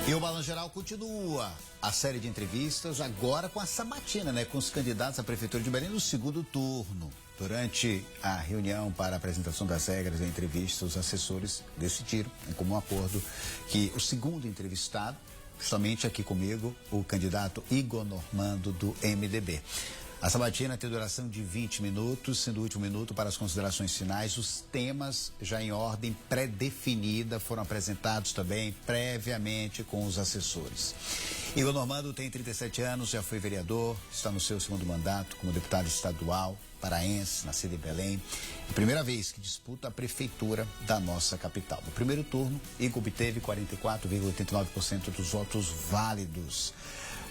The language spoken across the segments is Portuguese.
E o Balanço Geral continua a série de entrevistas, agora com a sabatina, né? Com os candidatos à Prefeitura de Belém no segundo turno. Durante a reunião para a apresentação das regras da entrevista, os assessores decidiram, em comum acordo, que o segundo entrevistado, justamente aqui comigo, o candidato Igor Normando, do MDB. A sabatina tem duração de 20 minutos, sendo o último minuto para as considerações finais. Os temas, já em ordem pré-definida, foram apresentados também previamente com os assessores. Igor Normando tem 37 anos, já foi vereador, está no seu segundo mandato como deputado estadual paraense, nascido em Belém. É a primeira vez que disputa a prefeitura da nossa capital. No primeiro turno, Igor obteve 44,89% dos votos válidos.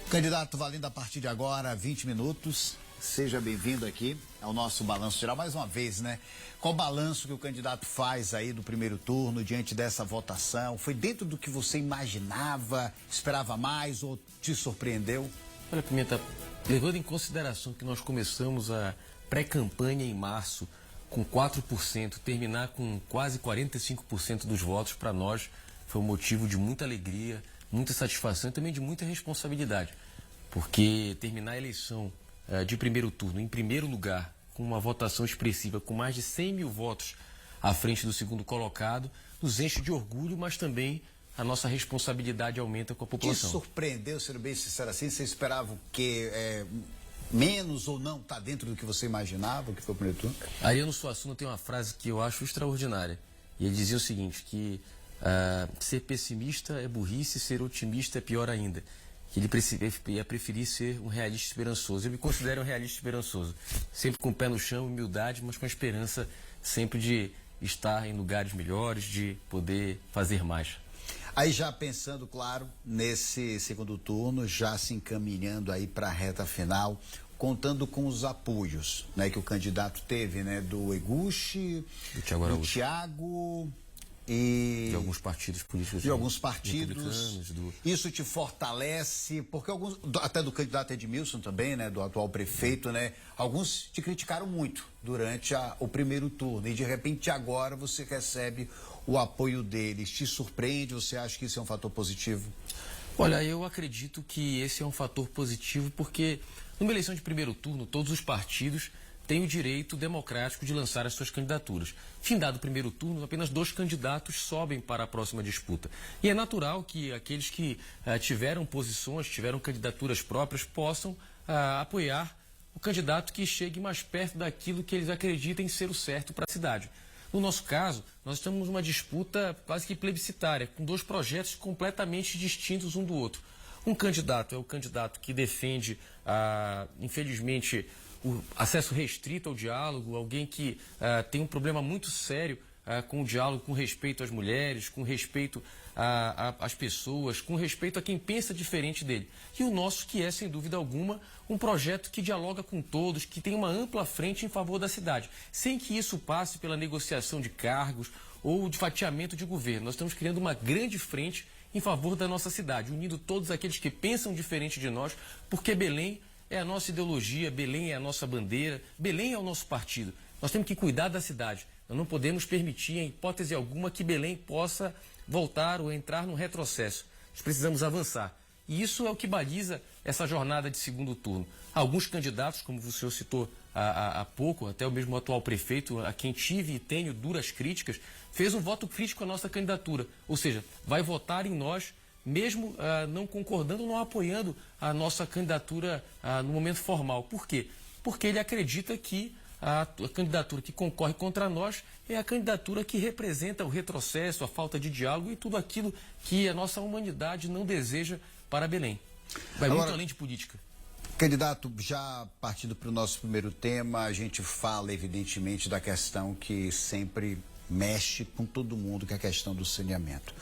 Candidato valendo a partir de agora 20 minutos. Seja bem-vindo aqui ao nosso Balanço Geral. Mais uma vez, né? Qual o balanço que o candidato faz aí do primeiro turno diante dessa votação? Foi dentro do que você imaginava, esperava mais ou te surpreendeu? Olha, Pimenta, levando em consideração que nós começamos a pré-campanha em março com 4%, terminar com quase 45% dos votos, para nós foi um motivo de muita alegria, muita satisfação e também de muita responsabilidade, porque terminar a eleição de primeiro turno em primeiro lugar, com uma votação expressiva, com mais de 100 mil votos à frente do segundo colocado, nos enche de orgulho, mas também a nossa responsabilidade aumenta com a população. Te surpreendeu, sendo bem sincero assim? Você esperava o quê? Menos ou não? Está dentro do que você imaginava, o que foi o primeiro turno? Ariano Suassuna tem uma frase que eu acho extraordinária, e ele dizia o seguinte, que ser pessimista é burrice, ser otimista é pior ainda. Que ele ia preferir ser um realista esperançoso. Eu me considero um realista esperançoso. Sempre com o pé no chão, humildade, mas com a esperança sempre de estar em lugares melhores, de poder fazer mais. Aí já pensando, claro, nesse segundo turno, já se encaminhando aí para a reta final, contando com os apoios, né, que o candidato teve, né, do Eguchi, do Thiago e de alguns partidos políticos, de alguns partidos. Isso te fortalece, porque alguns, até do candidato Edmilson também, né, do atual prefeito, né, alguns te criticaram muito durante o primeiro turno e de repente agora você recebe o apoio deles. Te surpreende? Você acha que isso é um fator positivo? Olha, eu acredito que esse é um fator positivo porque numa eleição de primeiro turno todos os partidos têm o direito democrático de lançar as suas candidaturas. Findado o primeiro turno, apenas 2 candidatos sobem para a próxima disputa. E é natural que aqueles que tiveram posições, tiveram candidaturas próprias, possam apoiar o candidato que chegue mais perto daquilo que eles acreditem ser o certo para a cidade. No nosso caso, nós estamos numa disputa quase que plebiscitária, com 2 projetos completamente distintos um do outro. Um candidato é o candidato que defende, infelizmente, o acesso restrito ao diálogo, alguém que tem um problema muito sério com o diálogo, com respeito às mulheres, com respeito às pessoas, com respeito a quem pensa diferente dele. E o nosso que é, sem dúvida alguma, um projeto que dialoga com todos, que tem uma ampla frente em favor da cidade, sem que isso passe pela negociação de cargos ou de fatiamento de governo. Nós estamos criando uma grande frente em favor da nossa cidade, unindo todos aqueles que pensam diferente de nós, porque Belém é a nossa ideologia, Belém é a nossa bandeira, Belém é o nosso partido. Nós temos que cuidar da cidade. Nós não podemos permitir, em hipótese alguma, que Belém possa voltar ou entrar no retrocesso. Nós precisamos avançar. E isso é o que baliza essa jornada de segundo turno. Alguns candidatos, como o senhor citou há pouco, até o mesmo atual prefeito, a quem tive e tenho duras críticas, fez um voto crítico à nossa candidatura. Ou seja, vai votar em nós, mesmo não concordando, não apoiando a nossa candidatura no momento formal. Por quê? Porque ele acredita que a candidatura que concorre contra nós é a candidatura que representa o retrocesso, a falta de diálogo e tudo aquilo que a nossa humanidade não deseja para Belém. Vai muito além de política. Candidato, já partindo para o nosso primeiro tema, a gente fala evidentemente da questão que sempre mexe com todo mundo, que é a questão do saneamento.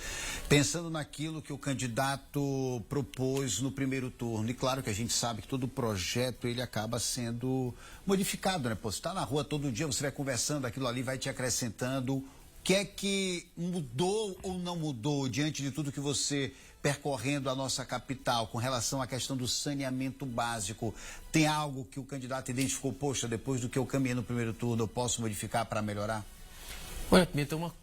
Pensando naquilo que o candidato propôs no primeiro turno, e claro que a gente sabe que todo projeto ele acaba sendo modificado, né? Pô, você está na rua todo dia, você vai conversando, aquilo ali vai te acrescentando. O que é que mudou ou não mudou diante de tudo que você percorrendo a nossa capital com relação à questão do saneamento básico? Tem algo que o candidato identificou, poxa, depois do que eu caminhei no primeiro turno, eu posso modificar para melhorar? Olha, Pimenta, uma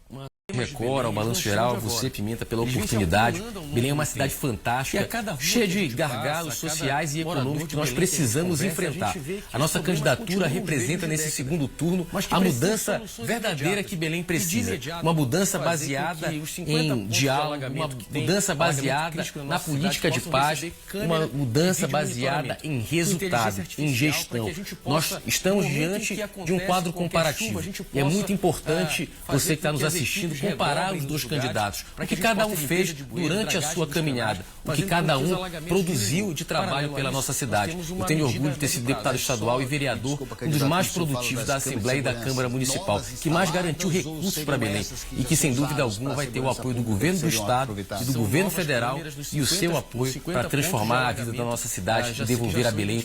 Record, ao Balanço Geral, você, Pimenta, pela oportunidade. Belém é uma cidade fantástica, cheia de gargalos sociais e econômicos que nós precisamos enfrentar. A nossa candidatura representa nesse segundo turno a mudança verdadeira que Belém precisa. Uma mudança baseada em diálogo, uma mudança baseada na política de paz, uma mudança baseada em resultado, em gestão. Nós estamos diante de um quadro comparativo. E é muito importante você que está nos assistindo comparar os dois candidatos, o que cada um fez durante a sua caminhada, o que cada um produziu de trabalho pela nossa cidade. Eu tenho orgulho de ter sido deputado estadual e vereador, um dos mais produtivos da Assembleia e da Câmara Municipal, que mais garantiu recursos para Belém e que, sem dúvida alguma, vai ter o apoio do governo do Estado e do governo federal e o seu apoio para transformar a vida da nossa cidade e devolver a Belém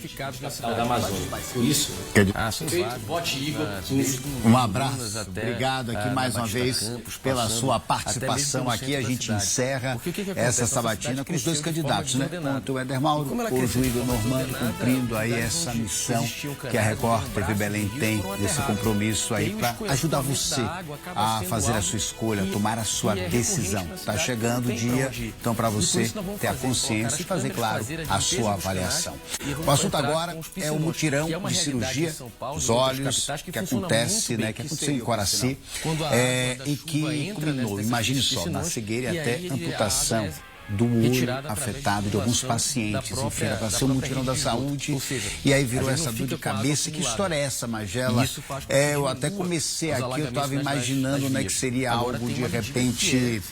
da Amazônia. Por isso, vote Igor. Um abraço, obrigado aqui mais uma vez pela sua participação aqui. A gente encerra essa sabatina com os dois candidatos, né? Tanto o Éder Mauro, hoje o Igor Normando, cumprindo aí essa missão que a Record TV Belém tem, desse compromisso aí para ajudar você a fazer a sua escolha, tomar a sua decisão. Está chegando o dia, então, para você ter a consciência e fazer, claro, a sua avaliação. O assunto agora é o mutirão de cirurgia dos olhos que acontece, né, que aconteceu em Coraci, e que culminou, imagine só, na cegueira e até amputação do olho afetado de alguns pacientes. Enfim, era para ser um mutirão da saúde e aí virou essa dor de cabeça. Que história é essa, Magela? Eu até comecei aqui, eu estava imaginando, né, que seria algo de repente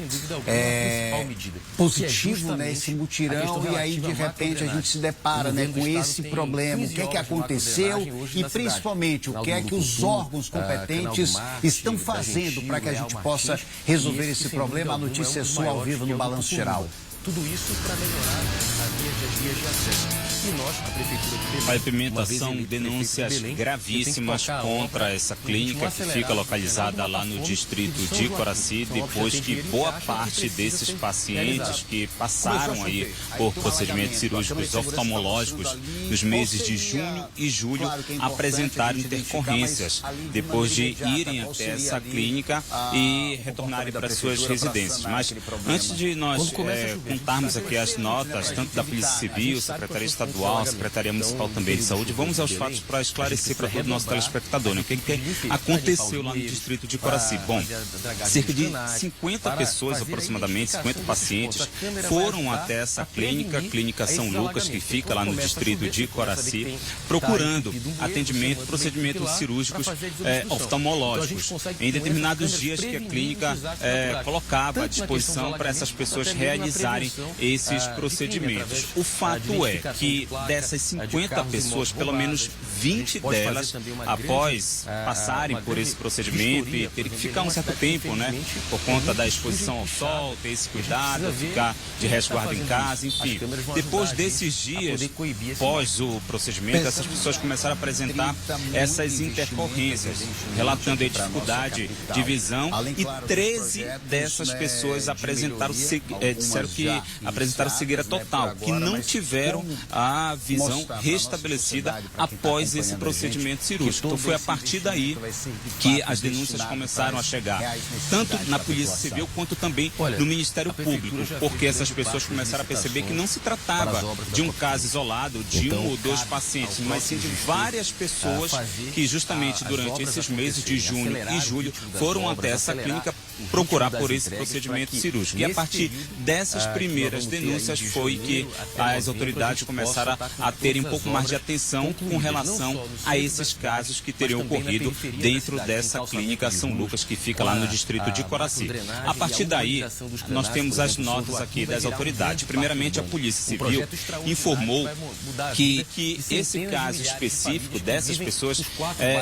positivo, né, esse mutirão, e aí de repente a gente se depara, né, com esse problema. O que é que aconteceu e principalmente o que é que os órgãos competentes estão fazendo para que a gente possa resolver esse problema? A notícia é sua ao vivo no Balanço Geral. Tudo isso para melhorar as vias de acesso. E nós, a Prefeitura de Belém... Pai Pimenta, são denúncias gravíssimas contra essa clínica que fica localizada lá no distrito de Coraci, depois que boa parte desses pacientes que passaram aí por procedimentos cirúrgicos oftalmológicos nos meses de junho e julho apresentaram intercorrências, depois de irem até essa clínica e retornarem para suas residências. Mas antes de nós contarmos aqui as notas, tanto da Polícia Civil, Secretaria Estadual, Secretaria Municipal também de Saúde, vamos aos fatos para esclarecer para todo o nosso telespectador, né? O que aconteceu lá no distrito de Coraci. Bom, cerca de 50 pessoas, aproximadamente, 50 pacientes, foram até essa clínica, Clínica São Lucas, que fica lá no distrito de Coraci, procurando atendimento, procedimentos cirúrgicos oftalmológicos, em determinados dias que a clínica colocava à disposição para essas pessoas realizarem esses procedimentos. O fato é que dessas 50 pessoas, pelo menos 20 delas, após passarem por esse procedimento e terem que ficar um certo tempo, né, por conta da exposição ao sol, ter esse cuidado, ficar de resguardo em casa, enfim. Depois desses dias, após o procedimento, essas pessoas começaram a apresentar essas intercorrências, relatando a dificuldade de visão, e 13 dessas pessoas apresentaram disseram que apresentaram cegueira total, que não tiveram a visão restabelecida após esse procedimento cirúrgico. Então foi a partir daí que as denúncias começaram a chegar, tanto na Polícia Civil quanto também no Ministério Público, porque essas pessoas começaram a perceber que não se tratava de um caso isolado, de um ou dois pacientes, mas sim de várias pessoas que justamente durante esses meses de junho e julho foram até essa clínica procurar por esse procedimento cirúrgico. E a partir dessas primeiras denúncias foi que as autoridades começaram a terem um pouco mais de atenção com relação a esses casos que teriam ocorrido dentro dessa clínica São Lucas, que fica lá no distrito de Coraci. A partir daí, nós temos as notas aqui das autoridades. Primeiramente, a Polícia Civil informou que esse caso específico dessas pessoas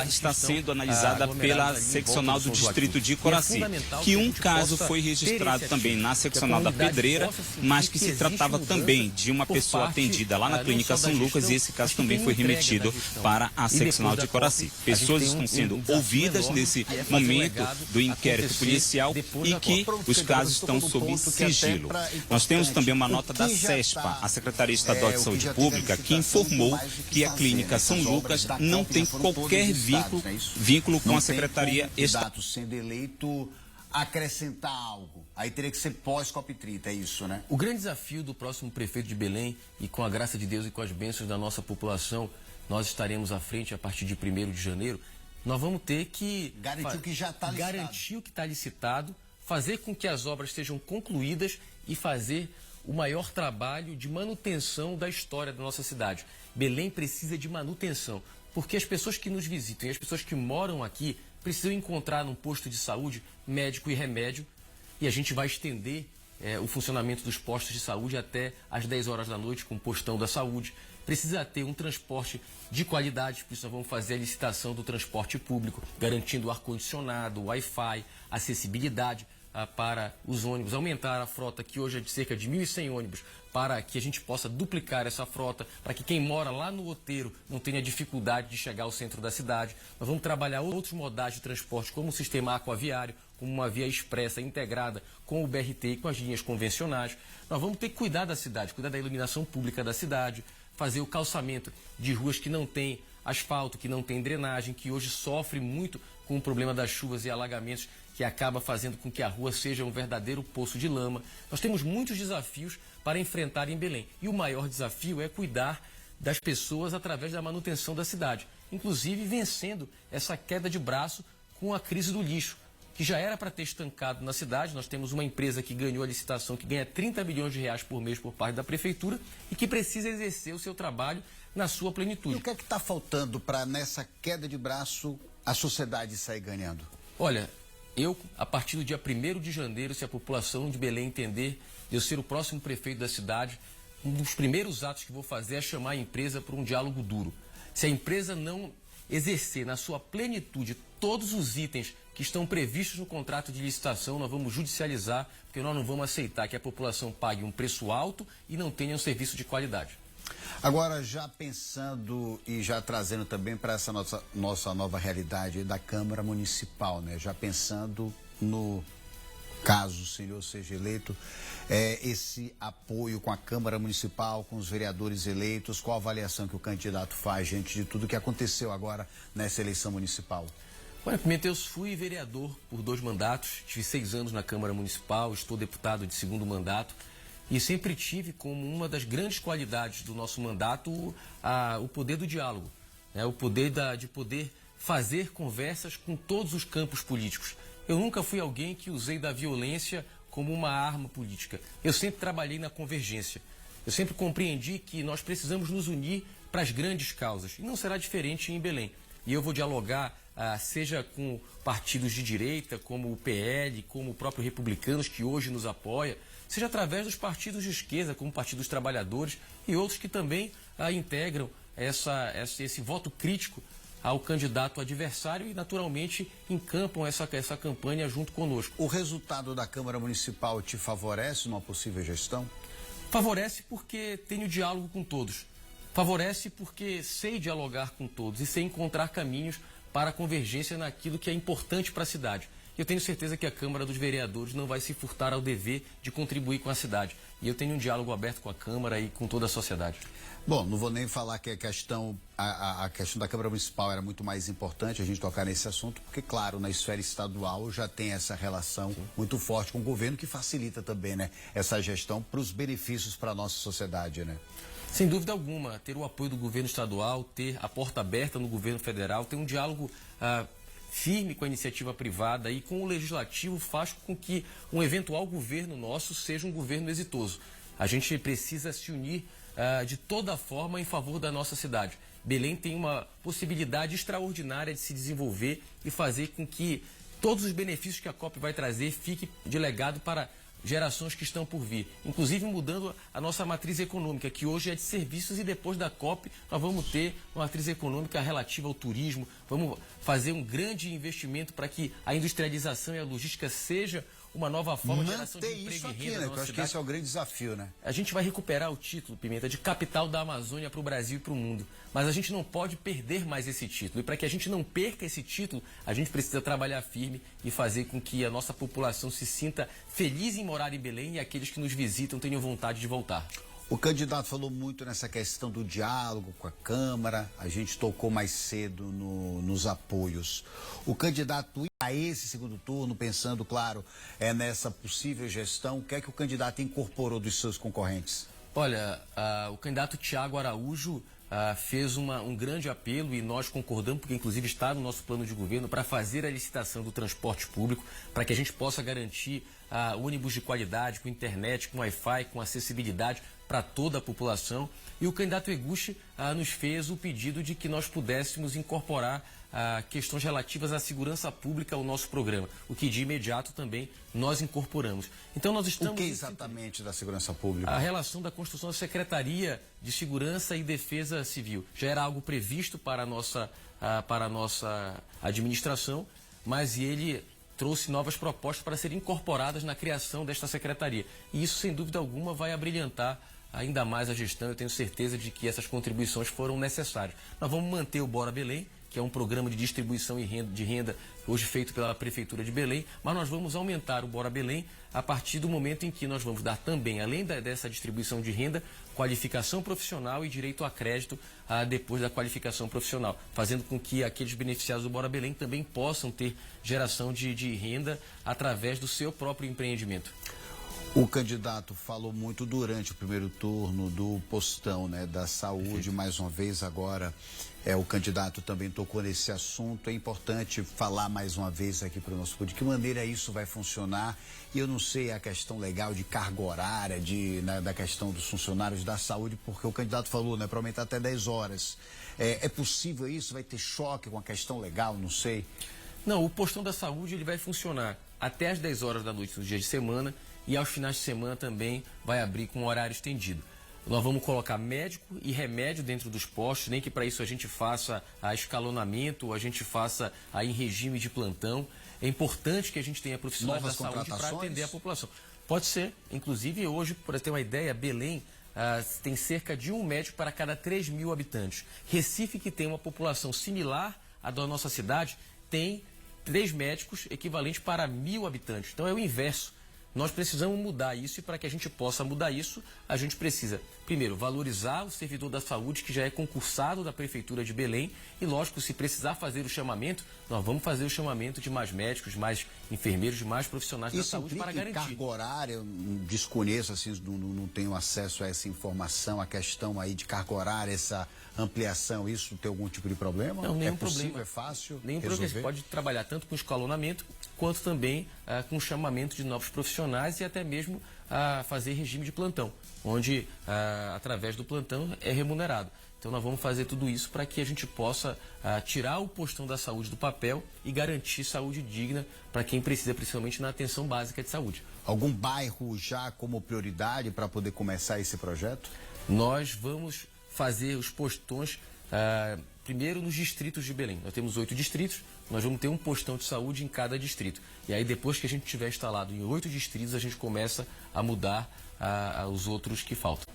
está sendo analisada pela seccional do distrito de Coraci, que um caso foi registrado também na seccional da Pedreira, mas que se tratava também de uma pessoa atendida lá na Clínica São Lucas, e esse caso também foi remetido para a seccional de Coraci. Pessoas estão sendo ouvidas nesse momento do inquérito policial e que os casos estão sob sigilo. Nós temos também uma nota da CESPA, a Secretaria Estadual de Saúde Pública, que informou que a Clínica São Lucas não tem qualquer vínculo com a Secretaria Estadual. Sendo eleito acrescentar algo. Aí teria que ser pós-COP30, é isso, né? O grande desafio do próximo prefeito de Belém, e com a graça de Deus e com as bênçãos da nossa população, nós estaremos à frente a partir de 1º de janeiro, nós vamos ter que garantir o que já está licitado. Garantir o que está licitado, fazer com que as obras sejam concluídas e fazer o maior trabalho de manutenção da história da nossa cidade. Belém precisa de manutenção, porque as pessoas que nos visitam e as pessoas que moram aqui precisam encontrar num posto de saúde médico e remédio, e a gente vai estender o funcionamento dos postos de saúde até às 10 horas da noite com o postão da saúde. Precisa ter um transporte de qualidade, por isso nós vamos fazer a licitação do transporte público, garantindo ar-condicionado, Wi-Fi, acessibilidade para os ônibus, aumentar a frota, que hoje é de cerca de 1.100 ônibus, para que a gente possa duplicar essa frota, para que quem mora lá no Outeiro não tenha dificuldade de chegar ao centro da cidade. Nós vamos trabalhar outros modais de transporte, como o sistema aquaviário, como uma via expressa integrada com o BRT e com as linhas convencionais. Nós vamos ter que cuidar da cidade, cuidar da iluminação pública da cidade, fazer o calçamento de ruas que não têm asfalto, que não tem drenagem, que hoje sofre muito com o problema das chuvas e alagamentos, que acaba fazendo com que a rua seja um verdadeiro poço de lama. Nós temos muitos desafios para enfrentar em Belém. E o maior desafio é cuidar das pessoas através da manutenção da cidade, inclusive vencendo essa queda de braço com a crise do lixo, que já era para ter estancado na cidade. Nós temos uma empresa que ganhou a licitação, que ganha 30 milhões de reais por mês por parte da prefeitura e que precisa exercer o seu trabalho na sua plenitude. E o que é que está faltando para, nessa queda de braço, a sociedade sair ganhando? Olha, a partir do dia 1º de janeiro, se a população de Belém entender de eu ser o próximo prefeito da cidade, um dos primeiros atos que vou fazer é chamar a empresa para um diálogo duro. Se a empresa não exercer na sua plenitude todos os itens que estão previstos no contrato de licitação, nós vamos judicializar, porque nós não vamos aceitar que a população pague um preço alto e não tenha um serviço de qualidade. Agora, já pensando e já trazendo também para essa nossa nova realidade da Câmara Municipal, né? Já pensando no caso o senhor seja eleito, esse apoio com a Câmara Municipal, com os vereadores eleitos, qual a avaliação que o candidato faz diante de tudo que aconteceu agora nessa eleição municipal? Olha, Pimentel, eu fui vereador por 2 mandatos, tive 6 anos na Câmara Municipal, estou deputado de 2º mandato e sempre tive como uma das grandes qualidades do nosso mandato o poder do diálogo, né? O poder de poder fazer conversas com todos os campos políticos. Eu nunca fui alguém que usei da violência como uma arma política. Eu sempre trabalhei na convergência. Eu sempre compreendi que nós precisamos nos unir para as grandes causas. E não será diferente em Belém. E eu vou dialogar, seja com partidos de direita, como o PL, como o próprio Republicanos, que hoje nos apoia, seja através dos partidos de esquerda, como o Partido dos Trabalhadores, e outros que também integram esse voto crítico ao candidato adversário e, naturalmente, encampam essa campanha junto conosco. O resultado da Câmara Municipal te favorece numa possível gestão? Favorece porque tenho diálogo com todos. Favorece porque sei dialogar com todos e sei encontrar caminhos para a convergência naquilo que é importante para a cidade. Eu tenho certeza que a Câmara dos Vereadores não vai se furtar ao dever de contribuir com a cidade. E eu tenho um diálogo aberto com a Câmara e com toda a sociedade. Bom, não vou nem falar que a questão da Câmara Municipal era muito mais importante a gente tocar nesse assunto, porque, claro, na esfera estadual já tem essa relação muito forte com o governo, que facilita também, né, essa gestão para os benefícios para a nossa sociedade, né? Sem dúvida alguma, ter o apoio do governo estadual, ter a porta aberta no governo federal, ter um diálogo firme com a iniciativa privada e com o legislativo faz com que um eventual governo nosso seja um governo exitoso. A gente precisa se unir de toda forma em favor da nossa cidade. Belém tem uma possibilidade extraordinária de se desenvolver e fazer com que todos os benefícios que a COP vai trazer fiquem de legado para gerações que estão por vir, inclusive mudando a nossa matriz econômica, que hoje é de serviços, e depois da COP nós vamos ter uma matriz econômica relativa ao turismo, vamos fazer um grande investimento para que a industrialização e a logística seja uma nova forma de geração de emprego e renda. Eu acho que esse é o grande desafio, né? A gente vai recuperar o título, Pimenta, de capital da Amazônia para o Brasil e para o mundo. Mas a gente não pode perder mais esse título. E para que a gente não perca esse título, a gente precisa trabalhar firme e fazer com que a nossa população se sinta feliz em morar em Belém e aqueles que nos visitam tenham vontade de voltar. O candidato falou muito nessa questão do diálogo com a Câmara, a gente tocou mais cedo nos apoios. O candidato para esse segundo turno, pensando, claro, nessa possível gestão? O que é que o candidato incorporou dos seus concorrentes? Olha, o candidato Tiago Araújo fez um grande apelo e nós concordamos, porque inclusive está no nosso plano de governo, para fazer a licitação do transporte público, para que a gente possa garantir ônibus de qualidade, com internet, com Wi-Fi, com acessibilidade para toda a população. E o candidato Eguchi nos fez o pedido de que nós pudéssemos incorporar questões relativas à segurança pública ao nosso programa, o que de imediato também nós incorporamos. Então nós estamos... O que exatamente da segurança pública? A relação da construção da Secretaria de Segurança e Defesa Civil. Já era algo previsto para a nossa administração, mas ele trouxe novas propostas para serem incorporadas na criação desta secretaria. E isso, sem dúvida alguma, vai abrilhantar ainda mais a gestão. Eu tenho certeza de que essas contribuições foram necessárias. Nós vamos manter o Bora Belém, que é um programa de distribuição de renda hoje feito pela Prefeitura de Belém, mas nós vamos aumentar o Bora Belém a partir do momento em que nós vamos dar também, além dessa distribuição de renda, qualificação profissional e direito a crédito depois da qualificação profissional, fazendo com que aqueles beneficiados do Bora Belém também possam ter geração de renda através do seu próprio empreendimento. O candidato falou muito durante o primeiro turno do postão, né, da saúde. Perfeito. Mais uma vez agora o candidato também tocou nesse assunto. É importante falar mais uma vez aqui para o nosso público de que maneira isso vai funcionar. E eu não sei a questão legal de carga horária, da questão dos funcionários da saúde, porque o candidato falou, né, para aumentar até 10 horas. É possível isso? Vai ter choque com a questão legal? Não sei. Não, o postão da saúde ele vai funcionar até às 10 horas da noite nos dias de semana. E aos finais de semana também vai abrir com um horário estendido. Nós vamos colocar médico e remédio dentro dos postos, nem que para isso a gente faça escalonamento, a gente faça em regime de plantão. É importante que a gente tenha profissionais da saúde para atender a população. Pode ser, inclusive hoje, para ter uma ideia, Belém tem cerca de um médico para cada 3 mil habitantes. Recife, que tem uma população similar à da nossa cidade, tem 3 médicos equivalentes para 1.000 habitantes. Então é o inverso. Nós precisamos mudar isso e para que a gente possa mudar isso, a gente precisa, primeiro, valorizar o servidor da saúde que já é concursado da Prefeitura de Belém e, lógico, se precisar fazer o chamamento, nós vamos fazer o chamamento de mais médicos, de mais enfermeiros, de mais profissionais da saúde para garantir. Carga horária, eu desconheço, assim, não tenho acesso a essa informação, a questão aí de carga horária, essa ampliação, isso tem algum tipo de problema? Não, nenhum possível, problema. É fácil nenhum resolver? Problema. Você pode trabalhar tanto com escalonamento, quanto também com o chamamento de novos profissionais e até mesmo fazer regime de plantão, onde através do plantão é remunerado. Então nós vamos fazer tudo isso para que a gente possa tirar o postão da saúde do papel e garantir saúde digna para quem precisa, principalmente na atenção básica de saúde. Algum bairro já como prioridade para poder começar esse projeto? Nós vamos fazer os postões primeiro nos distritos de Belém. Nós temos 8 distritos, nós vamos ter um postão de saúde em cada distrito. E aí depois que a gente tiver instalado em 8 distritos, a gente começa a mudar os outros que faltam.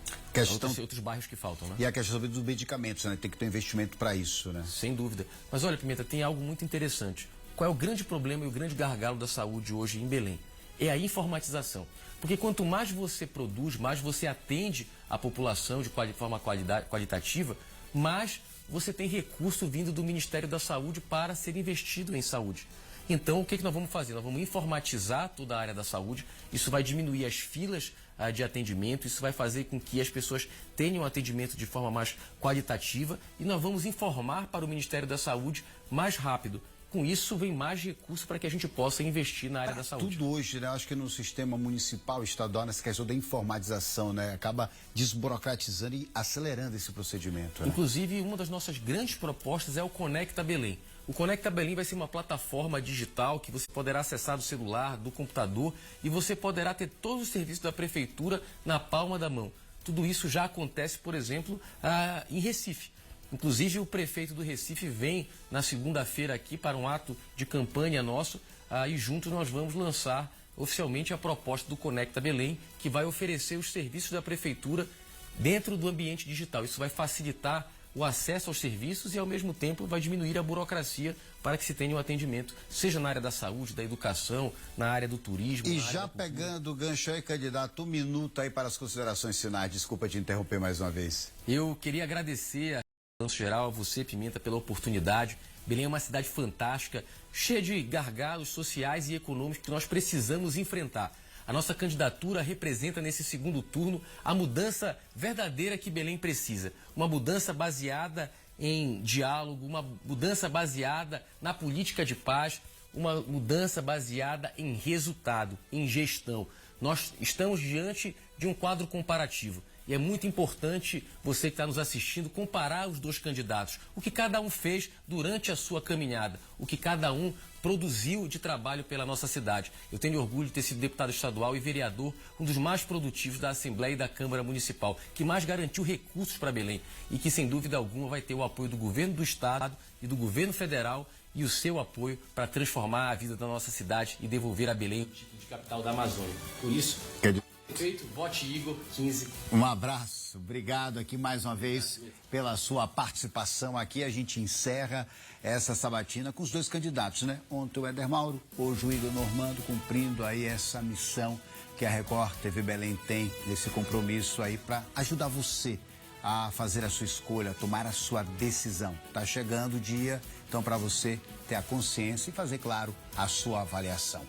Outros bairros que faltam, né? E a questão dos medicamentos, né? Tem que ter investimento para isso, né? Sem dúvida. Mas olha, Pimenta, tem algo muito interessante. Qual é o grande problema e o grande gargalo da saúde hoje em Belém? É a informatização. Porque quanto mais você produz, mais você atende a população de forma qualitativa, mais você tem recurso vindo do Ministério da Saúde para ser investido em saúde. Então, o que nós vamos fazer? Nós vamos informatizar toda a área da saúde, isso vai diminuir as filas de atendimento, isso vai fazer com que as pessoas tenham atendimento de forma mais qualitativa e nós vamos informar para o Ministério da Saúde mais rápido. Com isso, vem mais recursos para que a gente possa investir na área da saúde. Tudo hoje, né? Acho que no sistema municipal, estadual, nessa questão da informatização, né? Acaba desburocratizando e acelerando esse procedimento. Né? Inclusive, uma das nossas grandes propostas é o Conecta Belém. O Conecta Belém vai ser uma plataforma digital que você poderá acessar do celular, do computador e você poderá ter todos os serviços da prefeitura na palma da mão. Tudo isso já acontece, por exemplo, em Recife. Inclusive, o prefeito do Recife vem na segunda-feira aqui para um ato de campanha nosso e juntos nós vamos lançar oficialmente a proposta do Conecta Belém, que vai oferecer os serviços da prefeitura dentro do ambiente digital. Isso vai facilitar o acesso aos serviços e, ao mesmo tempo, vai diminuir a burocracia para que se tenha um atendimento, seja na área da saúde, da educação, na área do turismo. E já pegando o gancho aí, candidato, 1 minuto aí para as considerações finais. Desculpa te interromper mais uma vez. Eu queria agradecer geral, a você, Pimenta, pela oportunidade. Belém é uma cidade fantástica, cheia de gargalos sociais e econômicos que nós precisamos enfrentar. A nossa candidatura representa nesse segundo turno a mudança verdadeira que Belém precisa. Uma mudança baseada em diálogo, uma mudança baseada na política de paz, uma mudança baseada em resultado, em gestão. Nós estamos diante de um quadro comparativo. E é muito importante você que está nos assistindo comparar os dois candidatos. O que cada um fez durante a sua caminhada, o que cada um produziu de trabalho pela nossa cidade. Eu tenho orgulho de ter sido deputado estadual e vereador, um dos mais produtivos da Assembleia e da Câmara Municipal, que mais garantiu recursos para Belém e que, sem dúvida alguma, vai ter o apoio do governo do Estado e do governo federal e o seu apoio para transformar a vida da nossa cidade e devolver a Belém o título de capital da Amazônia. Por isso... Perfeito, vote Igor 15. Um abraço, obrigado aqui mais uma vez pela sua participação aqui. A gente encerra essa sabatina com os dois candidatos, né? Ontem o Éder Mauro, hoje o Igor Normando, cumprindo aí essa missão que a Record TV Belém tem nesse compromisso aí para ajudar você a fazer a sua escolha, a tomar a sua decisão. Tá chegando o dia, então, para você ter a consciência e fazer, claro, a sua avaliação.